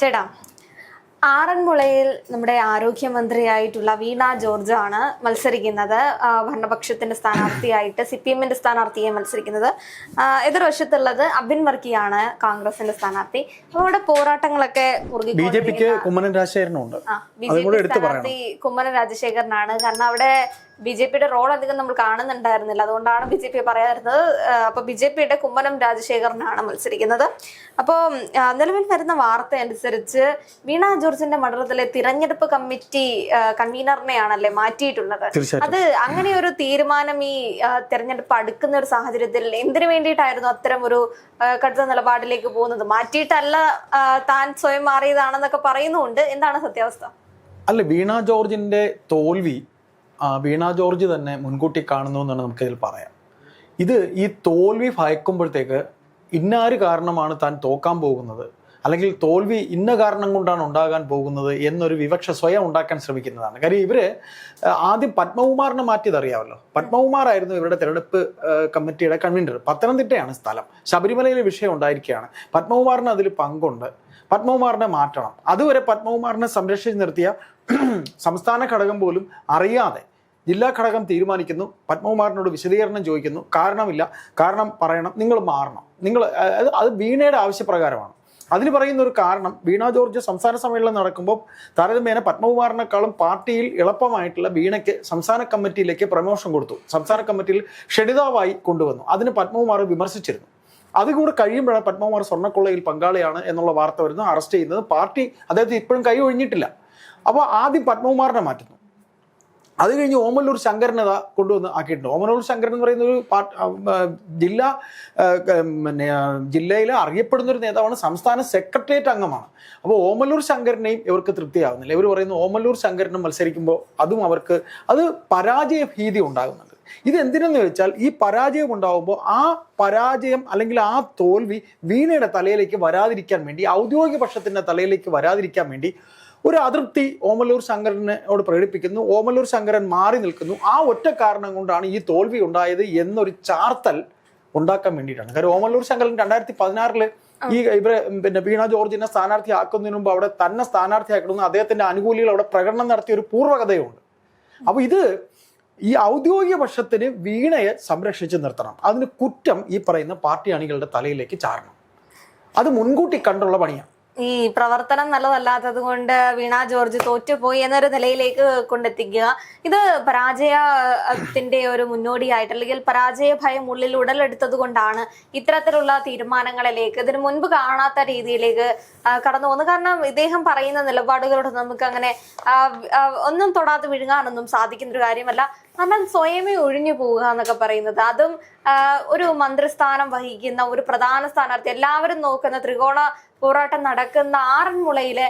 ചേട്ടാ, ആറന്മുളയിൽ നമ്മുടെ ആരോഗ്യമന്ത്രിയായിട്ടുള്ള വീണ ജോർജ് ആണ് മത്സരിക്കുന്നത്. ഭരണപക്ഷത്തിന്റെ സ്ഥാനാർത്ഥിയായിട്ട് CPM-ന്റെ സ്ഥാനാർത്ഥിയെ മത്സരിക്കുന്നത്. എതിർവശത്തുള്ളത് അബിൻ വർക്കിയാണ് കോൺഗ്രസിന്റെ സ്ഥാനാർത്ഥി. അവിടെ പോരാട്ടങ്ങളൊക്കെ ബിജെപിക്ക് കുമ്മനം രാജശേഖരനുണ്ട്. സ്ഥാനാർത്ഥി കുമ്മനം രാജശേഖരനാണ്. കാരണം അവിടെ BJP-യുടെ റോൾ അധികം നമ്മൾ കാണുന്നുണ്ടായിരുന്നില്ല, അതുകൊണ്ടാണ് BJP പറയാതിരുന്നത്. അപ്പൊ BJP-യുടെ കുമ്മനം രാജശേഖരനാണ് മത്സരിക്കുന്നത്. അപ്പോൾ നിലവിൽ വരുന്ന വാർത്ത അനുസരിച്ച് വീണ ജോർജിന്റെ മണ്ഡലത്തിലെ തിരഞ്ഞെടുപ്പ് കമ്മിറ്റി കൺവീനറിനെയാണല്ലേ മാറ്റിയിട്ടുള്ളത്. അത് അങ്ങനെ ഒരു തീരുമാനം ഈ തിരഞ്ഞെടുപ്പ് അടുക്കുന്ന ഒരു സാഹചര്യത്തിൽ എന്തിനു വേണ്ടിയിട്ടായിരുന്നു അത്തരം ഒരു കടുത്ത നിലപാടിലേക്ക് പോകുന്നത്? മാറ്റിയിട്ടല്ല, താൻ സ്വയം മാറിയതാണെന്നൊക്കെ പറയുന്നുണ്ട്. എന്താണ് സത്യാവസ്ഥ? അല്ല, വീണ ജോർജിന്റെ തോൽവി വീണ ജോർജ് തന്നെ മുൻകൂട്ടി കാണുന്നു എന്നാണ് നമുക്കിതിൽ പറയാം. ഈ തോൽവി ഭയക്കുമ്പോഴത്തേക്ക് ഇന്നാര് കാരണമാണ് താൻ തോക്കാൻ പോകുന്നത്, അല്ലെങ്കിൽ തോൽവി ഇന്ന കാരണം കൊണ്ടാണ് ഉണ്ടാകാൻ പോകുന്നത് എന്നൊരു വിവക്ഷ സ്വയം ഉണ്ടാക്കാൻ ശ്രമിക്കുന്നതാണ്. കാര്യം ഇവര് ആദ്യം പത്മകുമാറിനെ മാറ്റിയത് അറിയാമല്ലോ. പത്മകുമാറായിരുന്നു ഇവരുടെ തെരഞ്ഞെടുപ്പ് കമ്മിറ്റിയുടെ കൺവീനർ. പത്തനംതിട്ടയാണ് സ്ഥലം. ശബരിമലയിലെ വിഷയം ഉണ്ടായിരിക്കുകയാണ്. പത്മകുമാറിന് അതിൽ പങ്കുണ്ട്. പത്മകുമാറിനെ മാറ്റണം. അതുവരെ പത്മകുമാറിനെ സംരക്ഷിച്ച് നിർത്തിയ സംസ്ഥാന ഘടകം പോലും അറിയാതെ ജില്ലാ ഘടകം തീരുമാനിക്കുന്നു, പത്മകുമാറിനോട് വിശദീകരണം ചോദിക്കുന്നു. കാരണമില്ല, കാരണം പറയണം, നിങ്ങൾ മാറണം, അത് വീണയുടെ ആവശ്യപ്രകാരമാണ്. അതിന് പറയുന്ന ഒരു കാരണം, വീണ ജോർജ് സംസ്ഥാന സമ്മേളനം നടക്കുമ്പോൾ താരതമ്യേന പത്മകുമാറിനേക്കാളും പാർട്ടിയിൽ എളുപ്പമായിട്ടുള്ള വീണയ്ക്ക് സംസ്ഥാന കമ്മിറ്റിയിലേക്ക് പ്രമോഷൻ കൊടുത്തു. സംസ്ഥാന കമ്മിറ്റിയിൽ ക്ഷണിതാവായി കൊണ്ടുവന്നു. അതിന് പത്മകുമാർ വിമർശിച്ചിരുന്നു. അതുകൂടെ കഴിയുമ്പോഴാണ് പത്മകുമാർ സ്വർണ്ണക്കൊള്ളയിൽ പങ്കാളിയാണ് എന്നുള്ള വാർത്ത വരുന്നു, അറസ്റ്റ് ചെയ്യുന്നത്. പാർട്ടി അദ്ദേഹത്തെ ഇപ്പോഴും കൈ ഒഴിഞ്ഞിട്ടില്ല. അപ്പോൾ ആദ്യം പത്മകുമാറിനെ മാറ്റുന്നു. അത് കഴിഞ്ഞ് ഓമല്ലൂർ ശങ്കരനെ കൊണ്ടുവന്ന് ആക്കിയിട്ടുണ്ട്. ഓമല്ലൂർ ശങ്കരൻ എന്ന് പറയുന്ന ഒരു ജില്ലയിലെ അറിയപ്പെടുന്ന ഒരു നേതാവാണ്. സംസ്ഥാന സെക്രട്ടേറിയറ്റ് അംഗമാണ്. അപ്പോൾ ഓമല്ലൂർ ശങ്കരനെയും ഇവർക്ക് തൃപ്തിയാവുന്നില്ല. ഇവർ പറയുന്നു ഓമല്ലൂർ ശങ്കരനും മത്സരിക്കുമ്പോൾ അതും അവർക്ക് പരാജയ ഭീതി ഉണ്ടാകുന്നുണ്ട്. ഇതെന്തിനെന്ന് ചോദിച്ചാൽ, ഈ പരാജയം ഉണ്ടാകുമ്പോൾ ആ പരാജയം അല്ലെങ്കിൽ ആ തോൽവി വീണയുടെ തലയിലേക്ക് വരാതിരിക്കാൻ വേണ്ടി, ഔദ്യോഗിക പക്ഷത്തിന്റെ തലയിലേക്ക് വരാതിരിക്കാൻ വേണ്ടി ഒരു അതൃപ്തി ഓമല്ലൂർ ശങ്കരനോട് പ്രകടിപ്പിക്കുന്നു. ഓമല്ലൂർ ശങ്കരൻ മാറി നിൽക്കുന്നു. ആ ഒറ്റ കാരണം കൊണ്ടാണ് ഈ തോൽവി ഉണ്ടായത് എന്നൊരു ചാർത്തൽ ഉണ്ടാക്കാൻ വേണ്ടിയിട്ടാണ്. കാര്യം ഓമല്ലൂർ ശങ്കരൻ 2016 വീണ ജോർജിനെ സ്ഥാനാർത്ഥിയാക്കുന്നതിന് മുമ്പ് അവിടെ തന്നെ സ്ഥാനാർത്ഥിയാക്കണമെന്ന് അദ്ദേഹത്തിന്റെ അനുകൂലികൾ അവിടെ പ്രകടനം നടത്തിയ ഒരു പൂർവ്വകഥയുണ്ട്. അപ്പൊ ഈ ഔദ്യോഗിക പക്ഷത്തിന് വീണയെ സംരക്ഷിച്ച് നിർത്തണം. അതിന് കുറ്റം ഈ പറയുന്ന പാർട്ടി അണികളുടെ തലയിലേക്ക് ചാരണം. അത് മുൻകൂട്ടി കണ്ടുള്ള പണിയാണ്. ഈ പ്രവർത്തനം നല്ലതല്ലാത്തത് കൊണ്ട് വീണ ജോർജ് തോറ്റുപോയി എന്നൊരു നിലയിലേക്ക് കൊണ്ടെത്തിക്കുക, ഇത് പരാജയത്തിന്റെ ഒരു മുന്നോടിയായിട്ട്, അല്ലെങ്കിൽ പരാജയ ഭയം ഉള്ളിൽ ഉടലെടുത്തത് കൊണ്ടാണ് ഇത്തരത്തിലുള്ള തീരുമാനങ്ങളിലേക്ക്, ഇതിനു മുൻപ് കാണാത്ത രീതിയിലേക്ക് കടന്നു പോകുന്നത്. കാരണം ഇദ്ദേഹം പറയുന്ന നിലപാടുകളോട് നമുക്ക് അങ്ങനെ ഒന്നും തൊടാതെ വിഴുങ്ങാനൊന്നും സാധിക്കുന്ന ഒരു കാര്യമല്ല. കാരണം സ്വയമേ ഒഴിഞ്ഞു പോവുക എന്നൊക്കെ പറയുന്നത്, അതും ഒരു മന്ത്രിസ്ഥാനം വഹിക്കുന്ന ഒരു പ്രധാന സ്ഥാനാർത്ഥി, എല്ലാവരും നോക്കുന്ന ത്രികോണ പോരാട്ടം നടക്കുന്ന ആറന്മുളയിലെ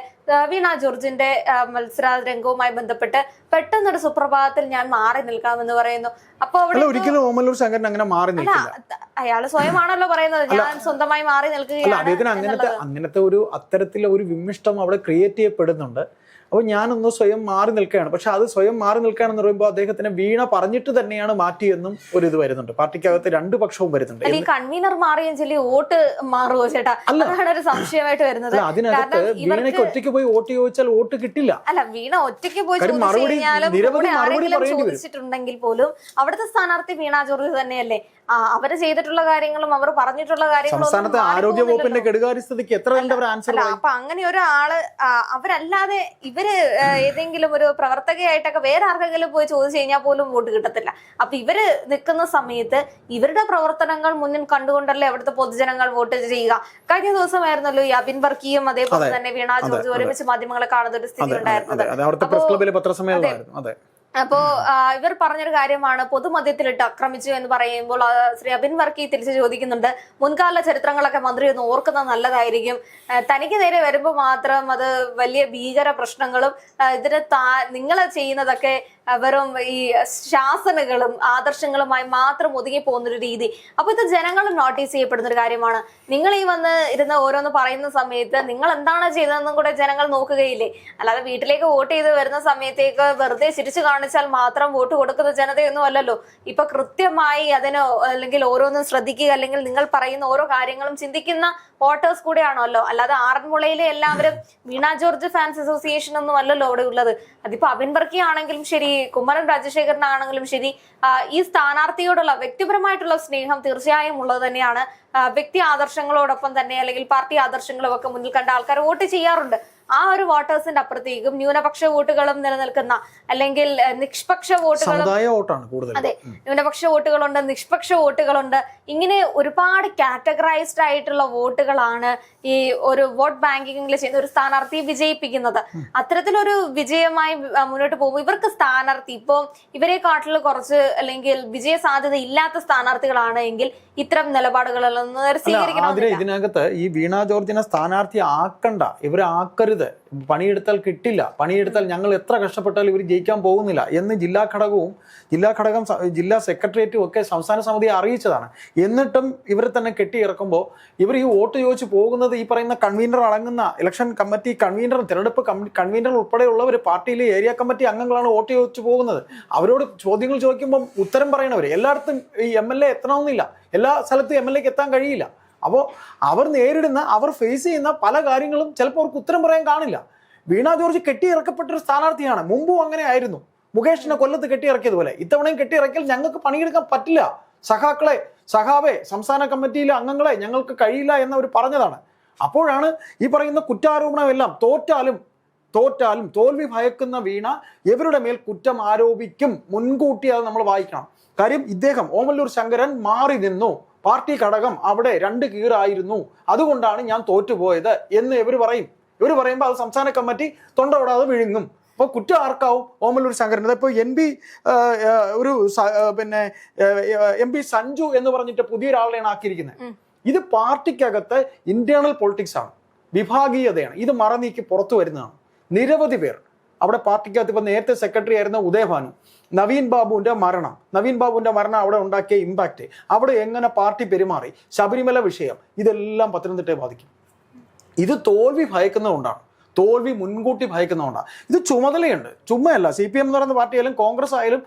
വീണ ജോർജിന്റെ മത്സര രംഗവുമായി ബന്ധപ്പെട്ട് പെട്ടെന്നൊരു സുപ്രഭാതത്തിൽ ഞാൻ മാറി നിൽക്കാമെന്ന് പറയുന്നു. അപ്പൊ അവിടെ ഒരിക്കലും ഓമല്ലൂർ ശങ്കരൻ അങ്ങനെ മാറി നിൽക്കില്ല. അയാള് സ്വയമാണല്ലോ പറയുന്നത്, ഞാൻ സ്വന്തമായി മാറി നിൽക്കുകയാണ്. അങ്ങനത്തെ ഒരു അത്തരത്തിലുള്ള ഒരു വിമ്മിഷ്ടം അവിടെ ക്രിയേറ്റ് ചെയ്യപ്പെടുന്നുണ്ട്. അപ്പോൾ ഞാനൊന്ന് സ്വയം മാറി നിൽക്കുകയാണ്. പക്ഷെ അത് സ്വയം മാറി നിൽക്കുകയാണെന്ന് പറയുമ്പോൾ അദ്ദേഹത്തിന് വീണ പറഞ്ഞിട്ട് തന്നെയാണ് മാറ്റിയെന്നും ഒരു ഇത് വരുന്നുണ്ട്. പാർട്ടിക്കകത്ത് രണ്ടു പക്ഷവും വരുന്നുണ്ട്. ഈ കൺവീനർ മാറിയും ചൊല്ലി വോട്ട് മാറുമോ ചേട്ടാ? അതാണ് ഒരു സംശയമായിട്ട് വരുന്നത്. അതിനകത്ത് വീണയ്ക്ക് ഒറ്റയ്ക്ക് പോയി വോട്ട് ചോദിച്ചാൽ വോട്ട് കിട്ടില്ല. അല്ല, വീണ ഒറ്റയ്ക്ക് പോയി ചോദിച്ചിട്ടുണ്ടെങ്കിൽ പോലും അവിടുത്തെ സ്ഥാനാർത്ഥി വീണ ജോർജ് തന്നെയല്ലേ. അവര് ചെയ്തിട്ടുള്ള കാര്യങ്ങളും അവർ പറഞ്ഞിട്ടുള്ള കാര്യങ്ങളും സംസ്ഥാനത്തെ ആരോഗ്യ വകുപ്പിന്റെ കെടുകാര്യസ്ഥതയ്ക്ക് എത്ര ആൻസർ. അപ്പൊ അങ്ങനെ ഒരാള് അവരല്ലാതെ ഇവര് ഏതെങ്കിലും ഒരു പ്രവർത്തകയായിട്ടൊക്കെ വേറെ ആർക്കെങ്കിലും പോയി ചോദിച്ചു കഴിഞ്ഞാൽ പോലും വോട്ട് കിട്ടത്തില്ല. അപ്പൊ ഇവര് നിൽക്കുന്ന സമയത്ത് ഇവരുടെ പ്രവർത്തനങ്ങൾ മുന്നിൽ കണ്ടുകൊണ്ടല്ലേ അവിടുത്തെ പൊതുജനങ്ങൾ വോട്ട് ചെയ്യുക. കഴിഞ്ഞ ദിവസമായിരുന്നല്ലോ ഈ അബിൻ വർക്കിയും അതേപോലെ തന്നെ വീണ ജോർജ് ഒരുമിച്ച് മാധ്യമങ്ങളെ കാണുന്ന ഒരു സ്ഥിതി ഉണ്ടായിരുന്നത്. അപ്പോ ഇവർ പറഞ്ഞൊരു കാര്യമാണ്, പൊതുമധ്യത്തിലിട്ട് ആക്രമിച്ചു എന്ന് പറയുമ്പോൾ ശ്രീ അബിൻ വർക്കി തിരിച്ചു ചോദിക്കുന്നുണ്ട്, മുൻകാല ചരിത്രങ്ങളൊക്കെ മന്ത്രി ഒന്ന് ഓർക്കുന്നത് നല്ലതായിരിക്കും. തനിക്ക് നേരെ വരുമ്പോൾ മാത്രം അത് വലിയ ഭീകര പ്രശ്നങ്ങളും ഇതിന് നിങ്ങൾ ചെയ്യുന്നതൊക്കെ വെറും ഈ ശാസനകളും ആദർശങ്ങളുമായി മാത്രം ഒതുങ്ങി പോകുന്നൊരു രീതി. അപ്പൊ ഇത് ജനങ്ങളും നോട്ടീസ് ചെയ്യപ്പെടുന്ന ഒരു കാര്യമാണ്. നിങ്ങൾ ഈ വന്ന് ഇരുന്ന് ഓരോന്ന് പറയുന്ന സമയത്ത് നിങ്ങൾ എന്താണ് ചെയ്തതെന്നും കൂടെ ജനങ്ങൾ നോക്കുകയില്ലേ? അല്ലാതെ വീട്ടിലേക്ക് വോട്ട് ചെയ്ത് വരുന്ന സമയത്തേക്ക് വെറുതെ ചിരിച്ചു കാണിച്ചാൽ മാത്രം വോട്ട് കൊടുക്കുന്ന ജനതയൊന്നും അല്ലല്ലോ. ഇപ്പൊ കൃത്യമായി അതിന് അല്ലെങ്കിൽ ഓരോന്നും ശ്രദ്ധിക്കുക, അല്ലെങ്കിൽ നിങ്ങൾ പറയുന്ന ഓരോ കാര്യങ്ങളും ചിന്തിക്കുന്ന വോട്ടേഴ്സ് കൂടെയാണല്ലോ. അല്ലാതെ ആറന്മുളയിലെ എല്ലാവരും വീണ ജോർജ് ഫാൻസ് അസോസിയേഷൻ ഒന്നും അല്ലല്ലോ അവിടെ ഉള്ളത്. അതിപ്പോ അബിൻ വർക്കി ആണെങ്കിലും ശരി, കുമ്മനം രാജശേഖരനാണെങ്കിലും ശരി, ഈ സ്ഥാനാർത്ഥിയോടുള്ള വ്യക്തിപരമായിട്ടുള്ള സ്നേഹം തീർച്ചയായും ഉള്ളത് തന്നെയാണ്. വ്യക്തി ആദർശങ്ങളോടൊപ്പം തന്നെ അല്ലെങ്കിൽ പാർട്ടി ആദർശങ്ങളും ഒക്കെ മുന്നിൽ കണ്ട ആൾക്കാർ വോട്ട് ചെയ്യാറുണ്ട്. ആ ഒരു വോട്ടേഴ്സിന്റെ അപ്പുറത്തേക്കും ന്യൂനപക്ഷ വോട്ടുകളും നിലനിൽക്കുന്ന അല്ലെങ്കിൽ നിഷ്പക്ഷ വോട്ടുകളും, അതെ, ന്യൂനപക്ഷ വോട്ടുകളുണ്ട്, നിഷ്പക്ഷ വോട്ടുകളുണ്ട്. ഇങ്ങനെ ഒരുപാട് കാറ്റഗറൈസ്ഡ് ആയിട്ടുള്ള വോട്ടുകളാണ് ഈ ഒരു വോട്ട് ബാങ്കിങ്ങിൽ ചെയ്യുന്ന ഒരു സ്ഥാനാർത്ഥിയെ വിജയിപ്പിക്കുന്നത്. അത്തരത്തിലൊരു വിജയമായി മുന്നോട്ട് പോകുമ്പോൾ ഇവർക്ക് സ്ഥാനാർത്ഥി ഇപ്പോ ഇവരെക്കാട്ടിൽ കുറച്ച് അല്ലെങ്കിൽ വിജയ സാധ്യത ഇല്ലാത്ത സ്ഥാനാർത്ഥികളാണ് എങ്കിൽ ഇത്തരം നിലപാടുകളൊന്നും സ്വീകരിക്കണം. ഇതിനകത്ത് ഈ വീണ ജോർജിനെ സ്ഥാനാർത്ഥി ആക്കണ്ട, ഇവരെ ആക്കരുത്, പണിയെടുത്താൽ കിട്ടില്ല, പണിയെടുത്താൽ ഞങ്ങൾ എത്ര കഷ്ടപ്പെട്ടാലും ഇവർ ജയിക്കാൻ പോകുന്നില്ല എന്ന് ജില്ലാ ഘടകം ജില്ലാ സെക്രട്ടേറിയറ്റും ഒക്കെ സംസ്ഥാന സമിതിയെ അറിയിച്ചതാണ്. എന്നിട്ടും ഇവരെ തന്നെ കെട്ടിയിറക്കുമ്പോൾ ഇവർ ഈ വോട്ട് ചോദിച്ചു പോകുന്നത് ഈ പറയുന്ന കൺവീനർ അടങ്ങുന്ന ഇലക്ഷൻ കമ്മിറ്റി കൺവീനർ, തിരഞ്ഞെടുപ്പ് കൺവീനർ ഉൾപ്പെടെയുള്ളവർ, പാർട്ടിയിലെ ഏരിയ കമ്മിറ്റി അംഗങ്ങളാണ് വോട്ട് ചോദിച്ചു പോകുന്നത്. അവരോട് ചോദ്യങ്ങൾ ചോദിക്കുമ്പോൾ ഉത്തരം പറയണവർ എല്ലായിടത്തും ഈ MLA എത്തണമെന്നില്ല, എല്ലാ സ്ഥലത്തും MLAക്ക് എത്താൻ കഴിയില്ല. അപ്പോൾ അവർ നേരിടുന്ന, അവർ ഫേസ് ചെയ്യുന്ന പല കാര്യങ്ങളും ചിലപ്പോൾ അവർക്ക് ഉത്തരം പറയാൻ കാണില്ല. വീണ ജോർജ് കെട്ടിയിറക്കപ്പെട്ടൊരു സ്ഥാനാർത്ഥിയാണ്. മുമ്പും അങ്ങനെ ആയിരുന്നു. മുകേഷിനെ കൊല്ലത്ത് കെട്ടിയിറക്കിയതുപോലെ ഇത്തവണയും കെട്ടിയിറക്കിയാൽ ഞങ്ങൾക്ക് പണിയെടുക്കാൻ പറ്റില്ല, സഖാവേ സംസ്ഥാന കമ്മിറ്റിയിലെ അംഗങ്ങളെ ഞങ്ങൾക്ക് കഴിയില്ല എന്നവർ പറഞ്ഞതാണ്. അപ്പോഴാണ് ഈ പറയുന്ന കുറ്റാരോപണമെല്ലാം തോറ്റാലും തോൽവി ഭയക്കുന്ന വീണ ഇവരുടെ മേൽ കുറ്റം ആരോപിക്കും. മുൻകൂട്ടി അത് നമ്മൾ വായിക്കണം. കാര്യം ഇദ്ദേഹം ഓമല്ലൂർ ശങ്കരൻ മാറി നിന്നു, പാർട്ടി ഘടകം അവിടെ 2 കീറായിരുന്നു, അതുകൊണ്ടാണ് ഞാൻ തോറ്റുപോയത് എന്ന് ഇവർ പറയുമ്പോൾ അത് സംസ്ഥാന കമ്മിറ്റി തൊണ്ടവിടാതെ വിഴുങ്ങും. അപ്പോൾ കുറ്റം ആർക്കാവും? ഓമല്ലൂർ ശങ്കരൻ. ഇപ്പോൾ MP സഞ്ജു എന്ന് പറഞ്ഞിട്ട് പുതിയൊരാളെയാണ് ആക്കിയിരിക്കുന്നത്. ഇത് പാർട്ടിക്കകത്ത് ഇന്റേണൽ പൊളിറ്റിക്സ് ആണ്, വിഭാഗീയതയാണ്. ഇത് മറനീക്കി പുറത്തു വരുന്നതാണ്. നിരവധി പേർ അവിടെ പാർട്ടിക്കകത്ത്, ഇപ്പൊ നേരത്തെ സെക്രട്ടറി ആയിരുന്ന ഉദയഭാനു, നവീൻ ബാബുവിന്റെ മരണം അവിടെ ഉണ്ടാക്കിയ ഇമ്പാക്ട്, അവിടെ എങ്ങനെ പാർട്ടി പെരുമാറി, ശബരിമല വിഷയം, ഇതെല്ലാം പത്തനംതിട്ടയെ ബാധിക്കും. ഇത് തോൽവി ഭയക്കുന്നതുകൊണ്ടാണ്, തോൽവി മുൻകൂട്ടി ഭയക്കുന്നതുകൊണ്ടാണ്. ഇത് ചുമതലയുണ്ട്, ചുമ്മയല്ല. CPM എന്ന് പറയുന്ന പാർട്ടി ആയാലും കോൺഗ്രസ് ആയാലും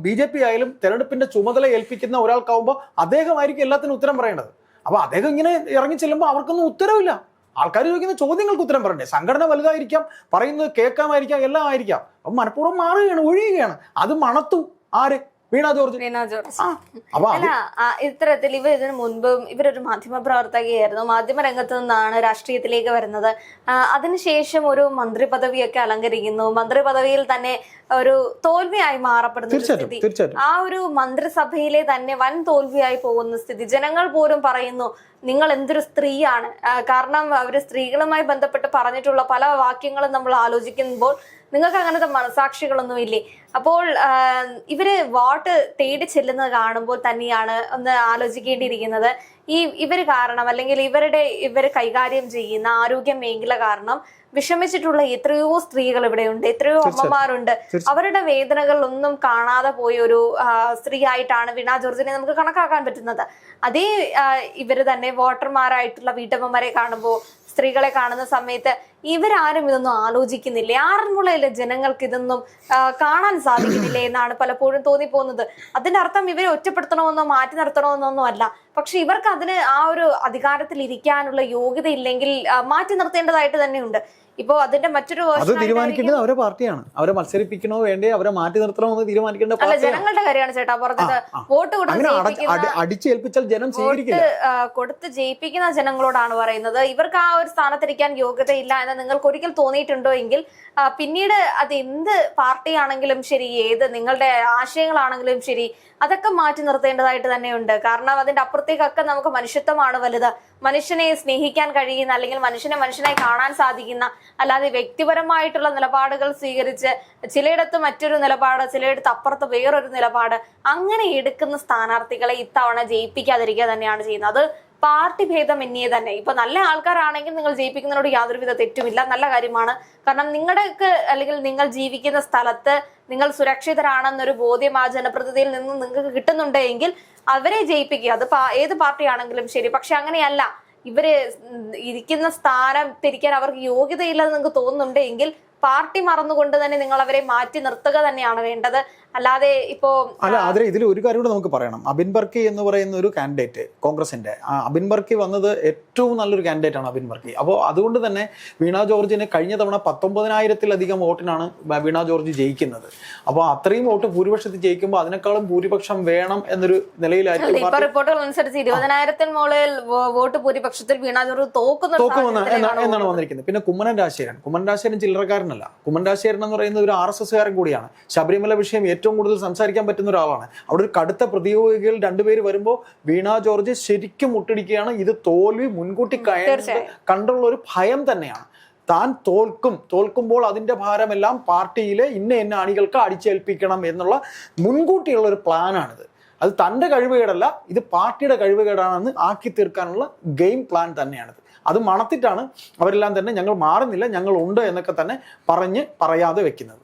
BJP ആയാലും തെരഞ്ഞെടുപ്പിന്റെ ചുമതല ഏൽപ്പിക്കുന്ന ഒരാൾക്കാവുമ്പോൾ അദ്ദേഹമായിരിക്കും എല്ലാത്തിനും ഉത്തരം പറയേണ്ടത്. അപ്പൊ അദ്ദേഹം ഇങ്ങനെ ഇറങ്ങി ചെല്ലുമ്പോൾ അവർക്കൊന്നും ഉത്തരവില്ല. ആൾക്കാർ ചോദിക്കുന്ന ചോദ്യങ്ങൾക്ക് ഉത്തരം പറയണ്ടേ? സംഘടന വലുതായിരിക്കാം, പറയുന്നത് കേൾക്കാമായിരിക്കാം, എല്ലാം ആയിരിക്കാം. അപ്പൊ മനഃപൂർവ്വം മാറുകയാണ്, ഒഴിയുകയാണ്. അത് മണത്തു ആര്? വീണ ജോർജ്. അല്ല, ഇത്തരത്തിൽ ഇതിനു മുൻപും ഇവരൊരു മാധ്യമ പ്രവർത്തകയായിരുന്നു. മാധ്യമ രംഗത്ത് നിന്നാണ് രാഷ്ട്രീയത്തിലേക്ക് വരുന്നത്. അതിനുശേഷം ഒരു മന്ത്രി പദവിയൊക്കെ അലങ്കരിക്കുന്നു. മന്ത്രി പദവിയിൽ തന്നെ ഒരു തോൽവിയായി മാറപ്പെടുന്ന സ്ഥിതി, ആ ഒരു മന്ത്രിസഭയിലെ തന്നെ വൻ തോൽവിയായി പോകുന്ന സ്ഥിതി. ജനങ്ങൾ പോലും പറയുന്നു നിങ്ങൾ എന്തൊരു സ്ത്രീയാണ്. കാരണം അവര് സ്ത്രീകളുമായി ബന്ധപ്പെട്ട് പറഞ്ഞിട്ടുള്ള പല വാക്യങ്ങളും നമ്മൾ ആലോചിക്കുമ്പോൾ നിങ്ങൾക്ക് അങ്ങനത്തെ മനസാക്ഷികളൊന്നും ഇല്ലേ? അപ്പോൾ ഇവര് വോട്ട് തേടി ചെല്ലുന്നത് കാണുമ്പോൾ തന്നെയാണ് ഒന്ന് ആലോചിക്കേണ്ടിയിരിക്കുന്നത്. ഇവര് കാരണം അല്ലെങ്കിൽ ഇവര് കൈകാര്യം ചെയ്യുന്ന ആരോഗ്യ മേഖല കാരണം വിഷമിച്ചിട്ടുള്ള എത്രയോ സ്ത്രീകൾ ഇവിടെയുണ്ട്, എത്രയോ അമ്മമാരുണ്ട്. അവരുടെ വേദനകളൊന്നും കാണാതെ പോയ ഒരു സ്ത്രീ ആയിട്ടാണ് വീണ ജോർജിനെ നമുക്ക് കണക്കാക്കാൻ പറ്റുന്നത്. അതേ ഇവര് തന്നെ വോട്ടർമാരായിട്ടുള്ള വീട്ടമ്മമാരെ കാണുമ്പോൾ, സ്ത്രീകളെ കാണുന്ന സമയത്ത് ഇവരാരും ഇതൊന്നും ആലോചിക്കുന്നില്ല. ആറന്മുളയിലെ ജനങ്ങൾക്ക് ഇതൊന്നും കാണാൻ സാധിക്കുന്നില്ല എന്നാണ് പലപ്പോഴും തോന്നിപ്പോകുന്നത്. അതിന്റെ അർത്ഥം ഇവരെ ഒറ്റപ്പെടുത്തണമെന്നോ മാറ്റി നിർത്തണമെന്നൊന്നും അല്ല. പക്ഷെ ഇവർക്ക് അതിന് ആ ഒരു അധികാരത്തിൽ ഇരിക്കാനുള്ള യോഗ്യത ഇല്ലെങ്കിൽ മാറ്റി നിർത്തേണ്ടതായിട്ട് തന്നെയുണ്ട്. ഇപ്പോ അതിന്റെ മറ്റൊരു തീരുമാനിക്കേണ്ടത് അവരെ പാർട്ടിയാണ്. അവരെ മത്സരിപ്പിക്കണോ വേണ്ടേ, അവരെ മാറ്റി നിർത്തണോ എന്ന് തീരുമാനിക്കേണ്ട അല്ല, ജനങ്ങളുടെ കാര്യമാണ് ചേട്ടാ. പുറത്ത് വോട്ട് അടിച്ചേൽപ്പിച്ചാൽ ജനം സ്വീകരിക്കില്ല. കൊടുത്ത് ജയിപ്പിക്കുന്ന ജനങ്ങളോടാണ് പറയുന്നത്. ഇവർക്ക് ആ ഒരു സ്ഥാനത്തിരിക്കാൻ യോഗ്യതയില്ല എന്ന് നിങ്ങൾക്ക് ഒരിക്കൽ തോന്നിയിട്ടുണ്ടോ എങ്കിൽ പിന്നീട് അത് എന്ത് പാർട്ടിയാണെങ്കിലും ശരി, ഏത് നിങ്ങളുടെ ആശയങ്ങളാണെങ്കിലും ശരി, അതൊക്കെ മാറ്റി നിർത്തേണ്ടതായിട്ട് തന്നെയുണ്ട്. കാരണം അതിന്റെ അപ്പുറത്തേക്കൊക്കെ നമുക്ക് മനുഷ്യത്വമാണ് വലുത്. മനുഷ്യനെ സ്നേഹിക്കാൻ കഴിയുന്ന അല്ലെങ്കിൽ മനുഷ്യനെ മനുഷ്യനായി കാണാൻ സാധിക്കുന്ന, അല്ലാതെ വ്യക്തിപരമായിട്ടുള്ള നിലപാടുകൾ സ്വീകരിച്ച് ചിലയിടത്ത് മറ്റൊരു നിലപാട്, ചിലയിടത്ത് അപ്പുറത്ത് വേറൊരു നിലപാട്, അങ്ങനെ എടുക്കുന്ന സ്ഥാനാർത്ഥികളെ ഇത്തവണ ജയിപ്പിക്കാതിരിക്കുക തന്നെയാണ് ചെയ്യുന്നത്. അത് പാർട്ടി ഭേദമന്യേ തന്നെ. ഇപ്പൊ നല്ല ആൾക്കാരാണെങ്കിൽ നിങ്ങൾ ജയിപ്പിക്കുന്നതിനോട് യാതൊരുവിധ തെറ്റുമില്ല, നല്ല കാര്യമാണ്. കാരണം നിങ്ങളുടെയൊക്കെ അല്ലെങ്കിൽ നിങ്ങൾ ജീവിക്കുന്ന സ്ഥലത്ത് നിങ്ങൾ സുരക്ഷിതരാണെന്നൊരു ബോധ്യം ആ ജനപ്രതിനിധിയിൽ നിന്ന് നിങ്ങൾക്ക് കിട്ടുന്നുണ്ടെങ്കിൽ അവരെ ജയിപ്പിക്കുക. അത് ഏത് പാർട്ടിയാണെങ്കിലും ശരി. പക്ഷെ അങ്ങനെയല്ല, ഇവര് ഇരിക്കുന്ന സ്ഥാനം തിരിക്കാൻ അവർക്ക് യോഗ്യതയില്ലെന്ന് നിങ്ങൾക്ക് തോന്നുന്നുണ്ടെങ്കിൽ പാർട്ടി മറന്നുകൊണ്ട് തന്നെ നിങ്ങൾ അവരെ മാറ്റി നിർത്തുക തന്നെയാണ് വേണ്ടത്. അല്ലാതെ ഇപ്പോ അല്ല അതിൽ ഇതിൽ ഒരു കാര്യം കൂടെ നമുക്ക് പറയണം. അബിൻ വർക്കി എന്ന് പറയുന്ന ഒരു കാൻഡിഡേറ്റ് കോൺഗ്രസിന്റെ, അബിൻ വർക്കി വന്നത് ഏറ്റവും നല്ലൊരു കാൻഡിഡേറ്റ് ആണ് അബിൻ വർക്കി. അപ്പോൾ അതുകൊണ്ട് തന്നെ വീണ ജോർജിന് കഴിഞ്ഞ തവണ 19,000-ലധികം വോട്ടിനാണ് വീണ ജോർജ് ജയിക്കുന്നത്. അപ്പോൾ അത്രയും വോട്ട് ഭൂരിപക്ഷത്തിൽ ജയിക്കുമ്പോൾ അതിനേക്കാളും ഭൂരിപക്ഷം വേണം എന്നൊരു നിലയിലായിരിക്കും ഇപ്പൊ റിപ്പോർട്ടുകൾ അനുസരിച്ച് 20,000-ന് മുകളിൽ വോട്ട് ഭൂരിപക്ഷത്തിൽ വീണ ജോർജ് എന്നാണ് വന്നിരിക്കുന്നത്. പിന്നെ കുമ്മനം രാജശേഖരൻ ചില്ലറക്കാരനല്ല. കുമ്മനം രാജശേഖരൻ എന്ന് പറയുന്നത് ഒരു RSSകാരൻ കൂടിയാണ്. ശബരിമല വിഷയം ഏറ്റവും കൂടുതൽ സംസാരിക്കാൻ പറ്റുന്ന ഒരാളാണ്. അവിടെ ഒരു കടുത്ത പ്രതിയോഗികൾ രണ്ടുപേര് വരുമ്പോൾ വീണ ജോർജ് ശരിക്കും മുട്ടിടിക്കുകയാണ്. ഇത് തോൽവി മുൻകൂട്ടി കണ്ടുള്ള ഒരു ഭയം തന്നെയാണ്. താൻ തോൽക്കുമ്പോൾ അതിന്റെ ഭാരമെല്ലാം പാർട്ടിയിലെ ഇന്ന അണികൾക്ക് അടിച്ചേൽപ്പിക്കണം എന്നുള്ള മുൻകൂട്ടിയുള്ള ഒരു പ്ലാനാണിത്. അത് തൻ്റെ കഴിവുകേടല്ല, ഇത് പാർട്ടിയുടെ കഴിവുകേടാണെന്ന് ആക്കി തീർക്കാനുള്ള ഗെയിം പ്ലാൻ തന്നെയാണിത്. അത് മണത്തിട്ടാണ് അവരെല്ലാം തന്നെ ഞങ്ങൾ മാറുന്നില്ല, ഞങ്ങൾ ഉണ്ട് എന്നൊക്കെ തന്നെ പറയാതെ വെക്കുന്നത്.